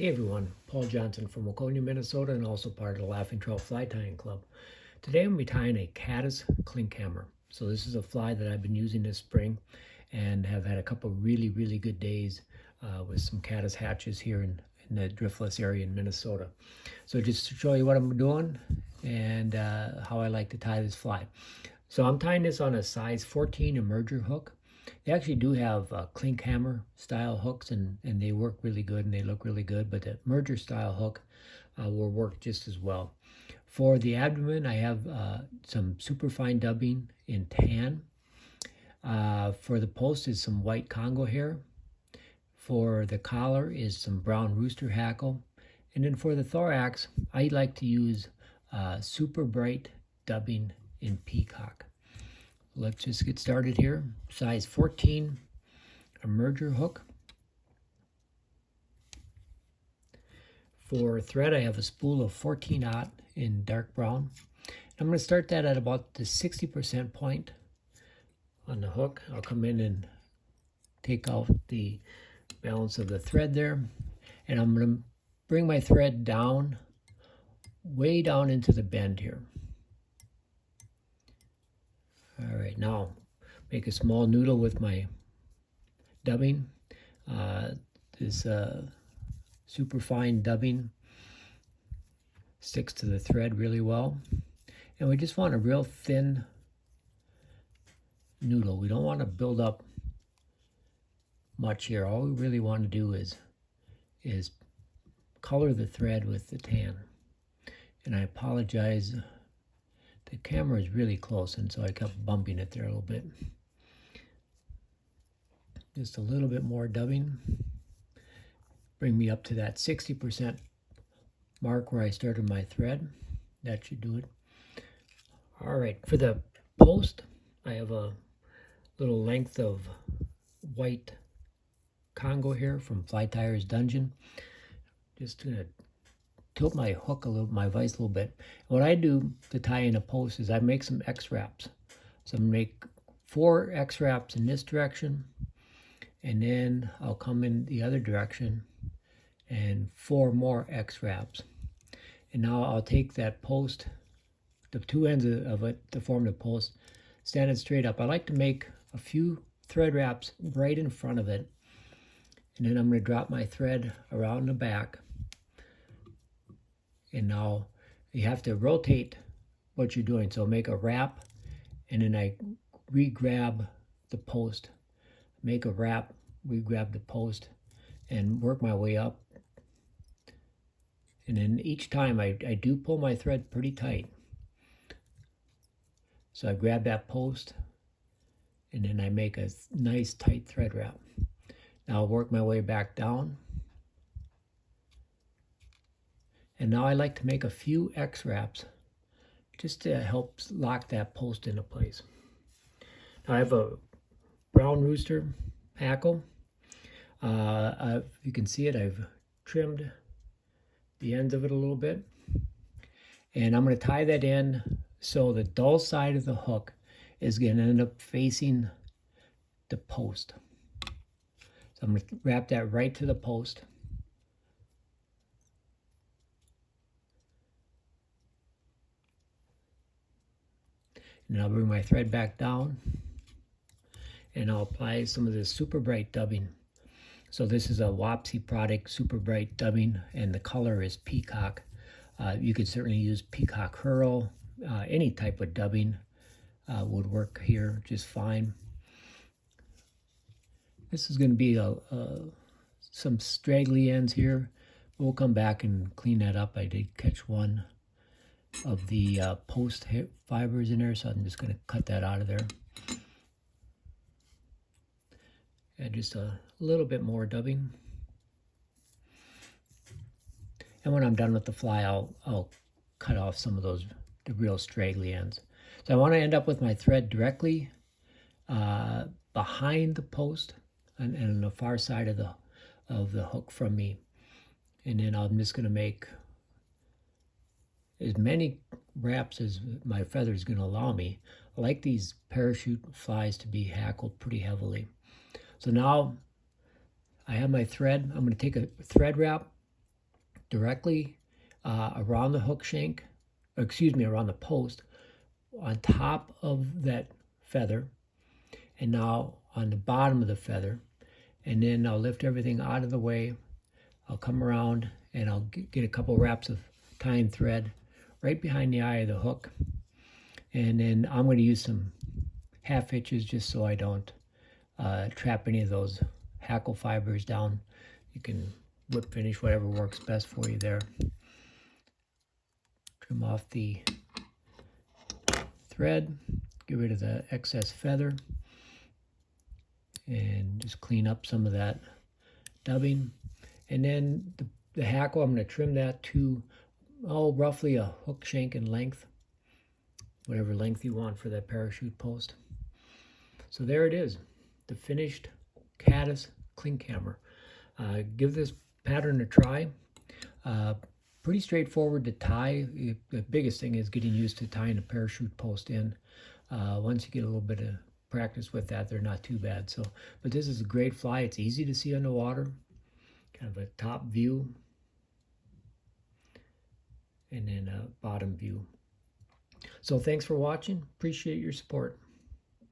Hey everyone, Paul Johnson from Waconia, Minnesota, and also part of the Laughing Trout Fly Tying Club. Today I'm going to be tying a Caddis Klinkhammer. So this is a fly that I've been using this spring and have had a couple really good days with some caddis hatches here in the driftless area in Minnesota. So just to show you what I'm doing and how I like to tie this fly. So I'm tying this on a size 14 emerger hook. They actually do have Klinkhammer style hooks and they work really good and they look really good, but the merger style hook will work just as well. For the abdomen, I have some super fine dubbing in tan. For the post is some white Congo hair. For the collar is some brown rooster hackle. And then for the thorax, I like to use super bright dubbing in peacock. Let's just get started here. Size 14 emerger hook. For thread, I have a spool of 14-aught in dark brown. I'm going to start that at about the 60% point on the hook. I'll come in and take out the balance of the thread there. And I'm going to bring my thread down, way down into the bend here. All right, now make a small noodle with my dubbing. This super fine dubbing sticks to the thread really well. And we just want a real thin noodle. We don't want to build up much here. All we really want to do is color the thread with the tan. And I apologize. The camera is really close, and so I kept bumping it there a little bit. Just a little bit more dubbing. Bring me up to that 60% mark where I started my thread. That should do it. All right, for the post, I have a little length of white Congo here from Fly Tyer's Dungeon. Just gonna tilt my hook a little, my vise a little bit. What I do to tie in a post is I make some X wraps. So I'm gonna make 4 X wraps in this direction, and then I'll come in the other direction and 4 more X wraps. And now I'll take that post, the 2 ends of it to form the post, stand it straight up. I like to make a few thread wraps right in front of it, and then I'm going to drop my thread around the back. And now you have to rotate what you're doing. So make a wrap, and then I re-grab the post. Make a wrap, re-grab the post, and work my way up. And then each time I do pull my thread pretty tight. So I grab that post, and then I make a nice tight thread wrap. Now I'll work my way back down. And now I like to make a few X wraps just to help lock that post into place. Now I have a brown rooster hackle. You can see it, I've trimmed the ends of it a little bit. And I'm going to tie that in so the dull side of the hook is going to end up facing the post. So I'm going to wrap that right to the post. And I'll bring my thread back down, and I'll apply some of this super bright dubbing. So this is a Wapsi product, super bright dubbing, and the color is peacock. You could certainly use peacock hurl. Any type of dubbing would work here just fine. This is going to be some straggly ends here. We'll come back and clean that up. I did catch one of the post fibers in there, so I'm just going to cut that out of there. And just a little bit more dubbing. And when I'm done with the fly, I'll cut off some of the real straggly ends. So I want to end up with my thread directly behind the post and on the far side of the hook from me. And then I'm just going to make as many wraps as my feather is going to allow me. I like these parachute flies to be hackled pretty heavily. So now I have my thread. I'm going to take a thread wrap directly around the hook shank, around the post, on top of that feather, and now on the bottom of the feather. And then I'll lift everything out of the way. I'll come around and I'll get a couple wraps of tying thread right behind the eye of the hook. And then I'm going to use some half hitches just so I don't trap any of those hackle fibers down. You can whip finish whatever works best for you there. Trim off the thread, get rid of the excess feather, and just clean up some of that dubbing. And then the hackle, I'm going to trim that to roughly a hook shank in length, whatever length you want for that parachute post. So there it is, the finished Caddis Klinkhammer. Give this pattern a try. Pretty straightforward to tie. The biggest thing is getting used to tying a parachute post in. Once you get a little bit of practice with that, they're not too bad. So, but this is a great fly. It's easy to see underwater. Kind of a top view and then a bottom view. So thanks for watching. Appreciate your support.